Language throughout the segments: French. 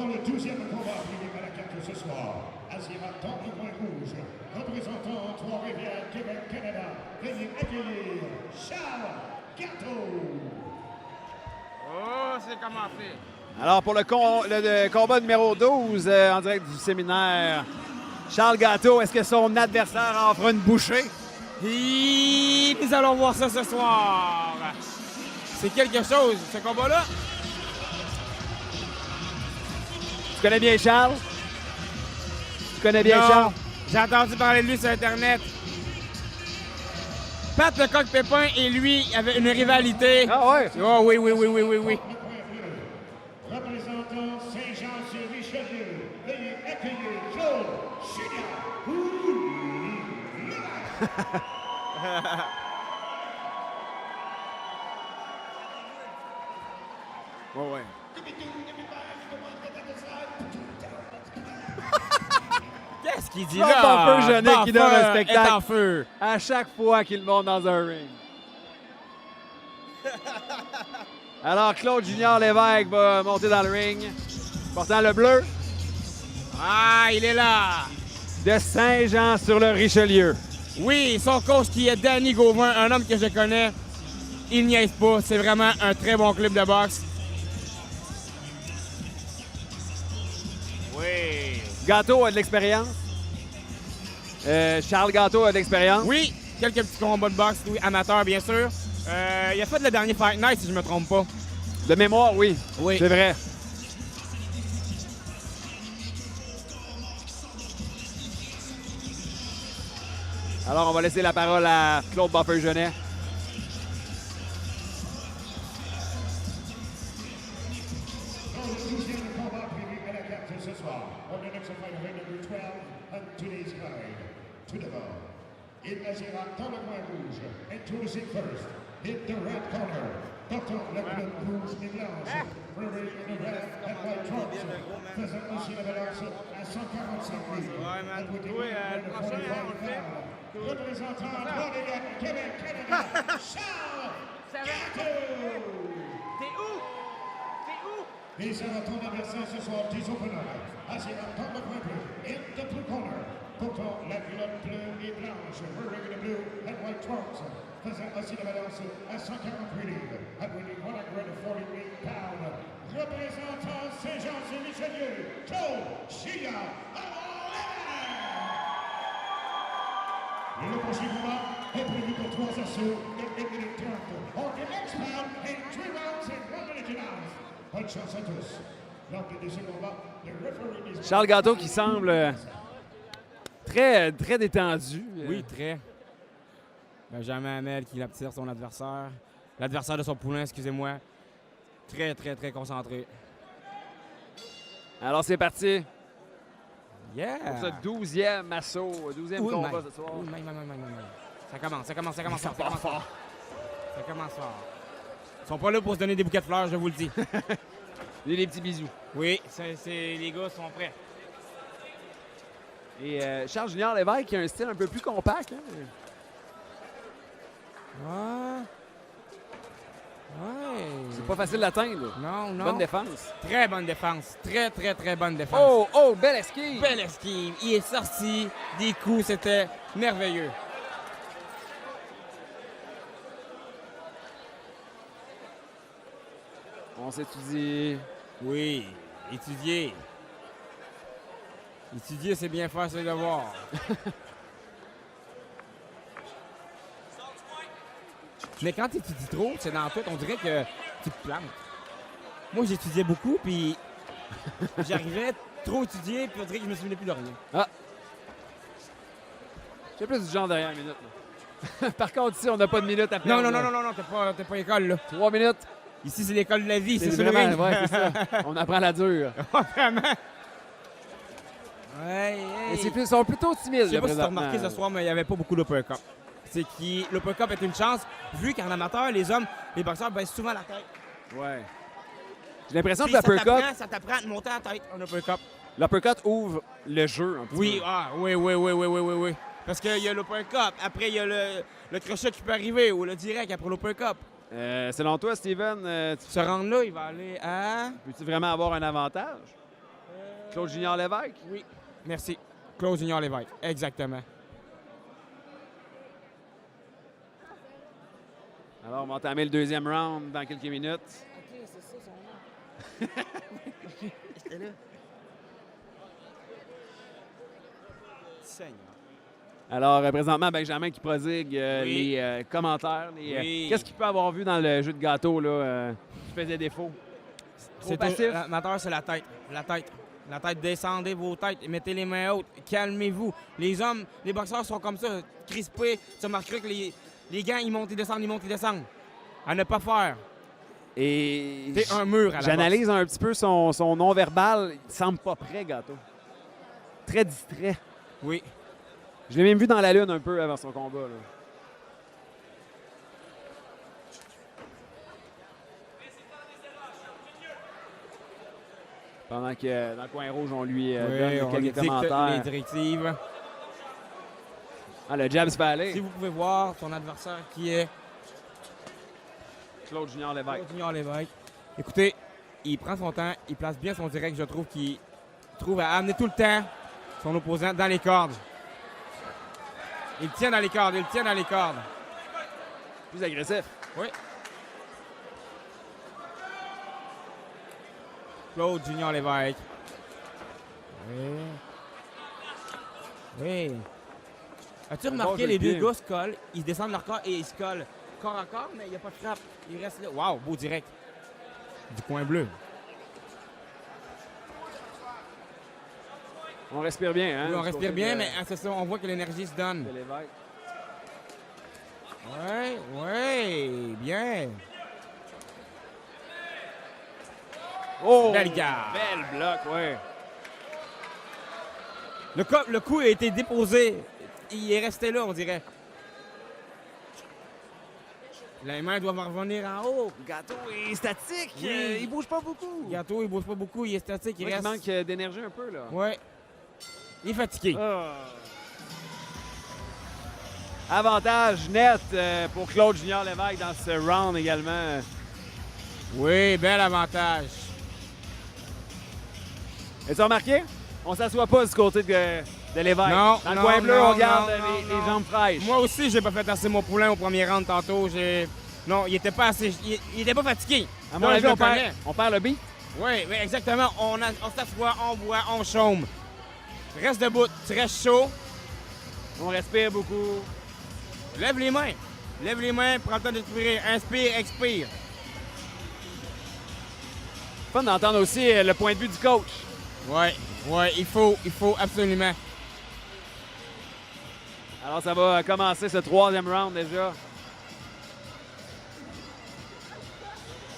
Pour le 12e combat privé à la carte ce soir, Azira dans le coin rouge, représentant Trois-Rivières, Québec, Canada, veuillez accueillir Charles Gâteau. Oh, c'est commencé. Alors, pour le combat numéro 12 en direct du séminaire, Charles Gâteau, est-ce que son adversaire en fera une bouchée? Et nous allons voir ça ce soir. C'est quelque chose, ce combat-là. Tu connais bien Charles? Tu connais bien Non, Charles? j'ai entendu parler de lui sur Internet. Pat Lecoq Pépin et lui avaient une rivalité. Ah ouais? Oh oui, oui, oui, oui, oui, oui. Représentant Saint-Jean-sur-Richelieu, veuillez accueillir Joe Chignon. Ouais, ouais. Qu'est-ce qu'il dit Claude là? Buffer Genet qui donne un Buffer spectacle. est en feu. À chaque fois qu'il monte dans un ring. Alors, Claude Junior Lévesque va monter dans le ring, portant le bleu Ah, il est là. de Saint-Jean-sur-le-Richelieu. Oui, son coach qui est Danny Gauvin, un homme que je connais. Il niaise pas. C'est vraiment un très bon club de boxe. Oui. Gâteau a de l'expérience. Charles Gâteau a de l'expérience. Oui, quelques petits combats de boxe, oui, amateur bien sûr. Il a fait le dernier Fight Night, si je me trompe pas. De mémoire, oui. Oui. C'est vrai. Alors, on va laisser la parole à Claude Buffer Genet. Dans le 12e combat privé à la carte ce soir, on the next fight ring number 12 on today's card. To the ball. Il agira dans le coin rouge. Introducing first, in the red corner, Dr. Lebanon Rouge Miglange, Prairie in the red and white trunks, faisant aussi la balance à 145 livres. Ouais, man. And with the Oui, winner le of prochain, 45 on le fait. pounds, représentant Montréal, Québec, Canada, Charles Gâteau. T'es où? T'es où? Et sera ton adversaire ce soir des openers. Azira dans le coin bleu, in the blue corner, portant la culotte bleue et blanche, wearing the blue and white trunks, faisant aussi la balance à 148 livres, and winning 148 pounds, représentant Saint-Jean-sur-Richelieu, Joe Chignon. Et le prochain combat est prévu pour 3 assauts de 1 minute 30. On the next round in 3 rounds in 1 minute and a half. Bonne chance à tous. Lors de ce combat, le referee is... Charles Gâteau qui semble très, très détendu. Oui, très. Benjamin Hamel qui tire son adversaire. L'adversaire de son poulain, excusez-moi. Très, très, très concentré. Alors, c'est parti Yeah! pour ce 12e assaut, 12e Oui, combat Mike. ce soir. Oui, Mike. Ça commence fort, ça commence fort. Ils sont pas là pour se donner des bouquets de fleurs, je vous le dis. Et des petits bisous. Oui, les gars sont prêts. Et Charles Junior Lévesque qui a un style un peu plus compact. Hein? Ouais. C'est pas facile d'atteindre. Non. Bonne défense. Très bonne défense. Très, très, très bonne défense. Oh, belle esquive. Belle esquive. Il est sorti des coups. C'était merveilleux. On s'étudie. Oui. Étudier. Étudier, c'est bien faire ses devoirs. Mais quand tu étudies trop, c'est dans tout, on dirait que tu te plantes. Moi, j'étudiais beaucoup, puis j'arrivais trop étudier, puis on dirait que je me souvenais plus de rien. Ah. J'ai plus du genre derrière une minute. Là. Par contre, ici, on n'a pas de minute à perdre. Non, t'es pas école, là. 3 minutes. Ici, c'est l'école de la vie, c'est sur le vraiment, ring. ouais, c'est ça. On apprend la dure. Vraiment. Ouais, Et ils sont plutôt timides. Je sais pas si tu as présentement. remarqué ce soir, mais il n'y avait pas beaucoup d'uppercut. C'est que l'uppercut est une chance, vu qu'en amateur, les boxeurs baissent souvent la tête. Ouais. J'ai l'impression que Puis l'uppercut, ça t'apprend à te monter la tête, un uppercut. l'uppercut ouvre le jeu un petit Oui, peu. oui. Parce qu'il y a l'uppercut, après il y a le crochet qui peut arriver, ou le direct après l'uppercut. Selon toi, Steven, Ce round-là, il va aller à... peux-tu vraiment avoir un avantage? Claude Junior Lévesque. Oui. Merci. Claude Junior Lévesque. Exactement. Alors, on va entamer le deuxième round dans quelques minutes. OK, c'est ça son nom. J'étais là. Seigneur. Alors, présentement, Benjamin qui prodigue Oui. les commentaires. Oui. Qu'est-ce qu'il peut avoir vu dans le jeu de gâteau là, qui faisait défaut? Trop passif? L'amateur, c'est la tête. La tête. La tête, descendez vos têtes, mettez les mains hautes, calmez-vous. Les hommes, les boxeurs sont comme ça, crispés. Tu remarqueras que les gants, ils montent, ils descendent, ils montent, ils descendent. À ne pas faire. Et T'es un mur à la j'analyse un petit peu son non-verbal. Il semble pas prêt, Gâteau. Très distrait. boxe. Oui. Je l'ai même vu dans la lune un peu avant son combat. Là. Pendant que dans le coin rouge, on lui Oui, on donne lui quelques dicte commentaires. les directives. Ah, le jab se fait aller. Si vous pouvez voir ton adversaire qui est Claude Junior Lévesque. Claude Junior Lévesque. Écoutez, il prend son temps, il place bien son direct, je trouve qu'il trouve à amener tout le temps son opposant dans les cordes. Il tient dans les cordes, il tient dans les cordes. Plus agressif. Oui. Claude Junior Lévesque. Oui. Oui. As-tu remarqué, les deux gars se collent, ils descendent leur corps et ils se collent corps à corps, mais il n'y a pas de frappe. Il reste là. Wow, beau direct. Du coin bleu. On respire bien, hein? Oui, on du respire côté bien, de- mais c'est ça, on voit que l'énergie se donne. de Lévesque. Oui, oui, bien. Oh! Belle garde. Belle bloc, ouais. Le coup a été déposé. Il est resté là, on dirait. Les mains doivent revenir en haut. Gâteau est statique. Oui. Il bouge pas beaucoup. Gâteau, il bouge pas beaucoup, il est statique, il Il reste. manque d'énergie un peu, là. Ouais. Il est fatigué. Ah. Avantage net pour Claude Junior Lévesque dans ce round également. Oui, bel avantage. As-tu remarqué? On s'assoit pas du côté de Lévesque. Non, dans le non, coin bleu, non, on garde non, les non. jambes fraîches. Moi aussi, j'ai pas fait assez mon poulain au premier round tantôt. Non, il était pas assez. Il était pas fatigué. À mon Là, avis, je le on perd, connais. on perd le beat. Oui, oui, exactement. On s'assoit, on boit, on chôme. Reste debout, tu restes chaud. On respire beaucoup. Lève les mains. Lève les mains, prends le temps d'expirer. Inspire, expire. Fun d'entendre aussi le point de vue du coach. Oui, oui, il faut absolument. Alors, ça va commencer ce troisième round déjà.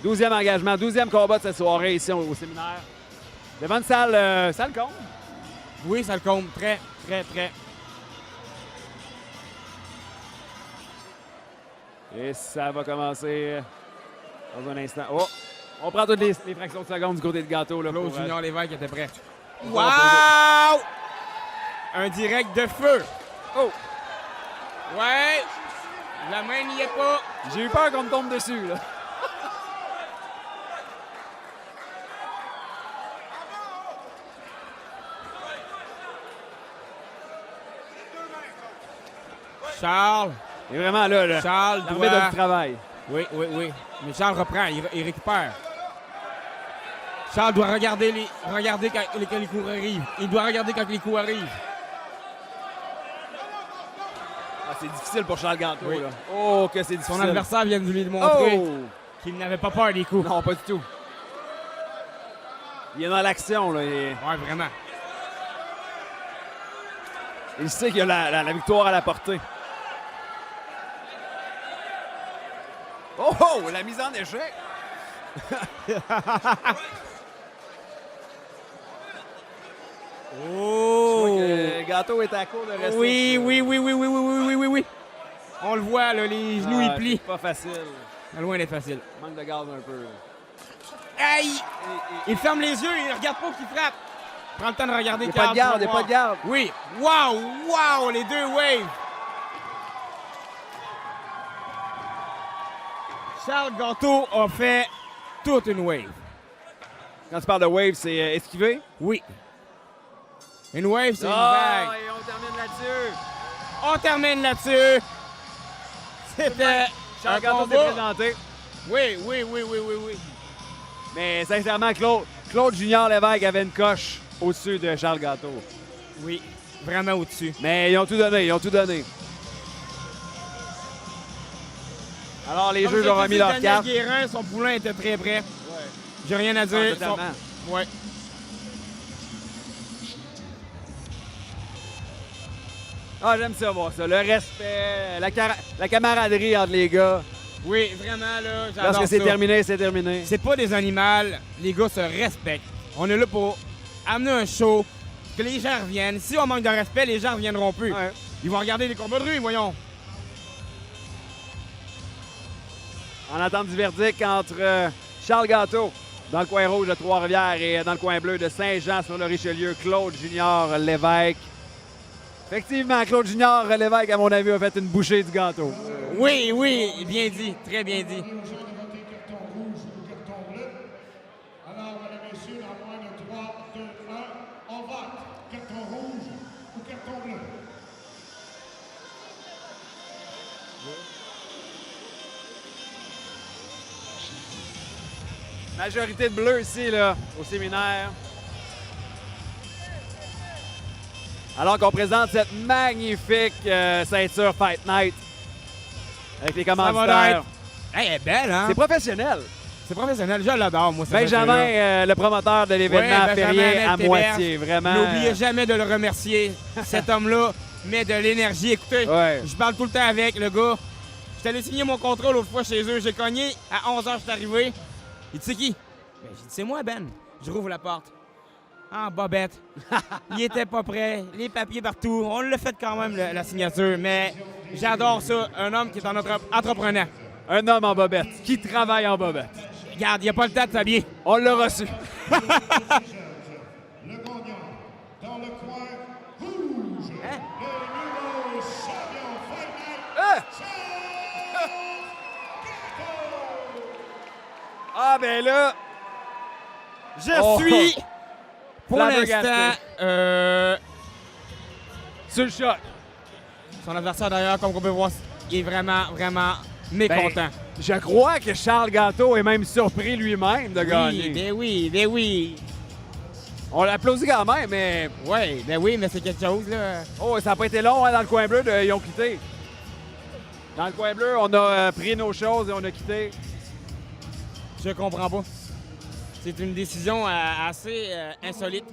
12e engagement, 12e combat de cette soirée ici au séminaire. Devant une salle comble. Oui, ça le compte. Très, très, très. Et ça va commencer dans un instant. Oh! On prend toutes les fractions de seconde du côté de Gâteau. Là, Claude pour, Junior Lévesque était prêt. on Wow! va Un direct de feu. Oh! Ouais. La main n'y est pas. J'ai eu peur qu'on me tombe dessus. Là. Charles. Et vraiment là, Charles l'arbitre doit... a du travail. Oui, oui, oui. Mais Charles reprend, il récupère. Charles doit regarder quand les coups arrivent. Il doit regarder quand les coups arrivent. Ah, c'est difficile pour Charles Gâteau. Oui. Là. Oh, que c'est difficile. Son adversaire vient de lui montrer Oh! qu'il n'avait pas peur des coups. Non, pas du tout. Il est dans l'action. Là. Ouais, vraiment. Il sait qu'il a la victoire à la portée. Oh, oh! La mise en échec! Oh! Le Gâteau est à court de ressources. Oui, oui, oui, oui, oui, oui, oui, oui, oui, oui. On le voit, là, les genoux, ils plient. C'est pas facile. Loin d'être facile. Manque de gaz un peu. Aïe! Il ferme les yeux, il regarde pas qu'il frappe. Prends le temps de regarder. Il n'y a pas de garde, il n'y a pas de garde. Oui. Wow! Wow! Les deux waves. Charles Gâteau a fait toute une wave. Quand tu parles de wave, c'est esquiver. Oui. Une wave, c'est une Ah, vague. et on termine là-dessus. On termine là-dessus. C'était un Charles Gâteau s'est combat. présenté. Oui. Mais sincèrement, Claude Junior Lévesque avait une coche au-dessus de Charles Gâteau. Oui, vraiment au-dessus. Mais ils ont tout donné. Alors, les Comme juges je ont te remis dis, leur Daniel carte. Guérin, son poulain était très prêt. J'ai rien à dire. Ah, totalement. Ouais. Ah, j'aime ça, voir ça. Le respect, la camaraderie entre les gars. Oui, vraiment, là, j'adore Lorsque c'est ça. terminé, c'est terminé. C'est pas des animaux, les gars se respectent. On est là pour amener un show, que les gens reviennent. Si on manque de respect, les gens reviendront plus. Ouais. Ils vont regarder les combats de rue, voyons. En attente du verdict entre Charles Gâteau dans le coin rouge de Trois-Rivières et dans le coin bleu de Saint-Jean sur le Richelieu, Claude Junior Lévesque. Effectivement, Claude Junior Lévesque, à mon avis, a fait une bouchée du gâteau. Oui, bien dit, très bien dit. Aux gens de voter carton rouge ou carton bleu. Alors, mesdames et messieurs, dans moins de 3, 2, 1, on vote. Carton rouge ou carton bleu. Majorité de bleu ici, là, au séminaire. Alors qu'on présente cette magnifique ceinture Fight Night avec les Ça va commanditaires. l'être. Hey, elle est belle, hein? C'est professionnel. C'est professionnel, je l'adore, moi. cette Benjamin, ceinture-là. le promoteur de l'événement, Ouais, fait Benjamin rien à Lefebvre. moitié. Vraiment. N'oubliez jamais de le remercier. Cet homme-là met de l'énergie. Écoutez, Ouais. je parle tout le temps avec le gars. J'étais allé signer mon contrat l'autre fois chez eux. J'ai cogné. À 11h, je suis arrivé. Il dit, c'est qui? Ben, j'ai dit, c'est moi, Ben. Je rouvre la porte. Ah, bobette. Il était pas prêt. Les papiers partout. On l'a fait quand même, la signature. Mais j'adore ça. Un homme qui est un entrepreneur. Un homme en bobette, qui travaille en bobette. Regarde, il n'y a pas le temps de s'habiller. On l'a reçu. Le gagnant dans le coin rouge. Hein? Le nouveau champion Fight Night. Ah! Ah, ben là, Je Oh. suis, pour Flabbergasté. l'instant, sur le choc. son adversaire d'ailleurs, comme on peut voir, il est vraiment mécontent. Ben, je crois que Charles Gâteau est même surpris lui-même de gagner. Ben oui. On l'applaudit quand même, mais Oui, mais c'est quelque chose, là. oh, ça n'a pas été long hein, dans le coin bleu, ils ont quitté. Dans le coin bleu, on a pris nos choses et on a quitté. Je comprends pas. C'est une décision assez insolite.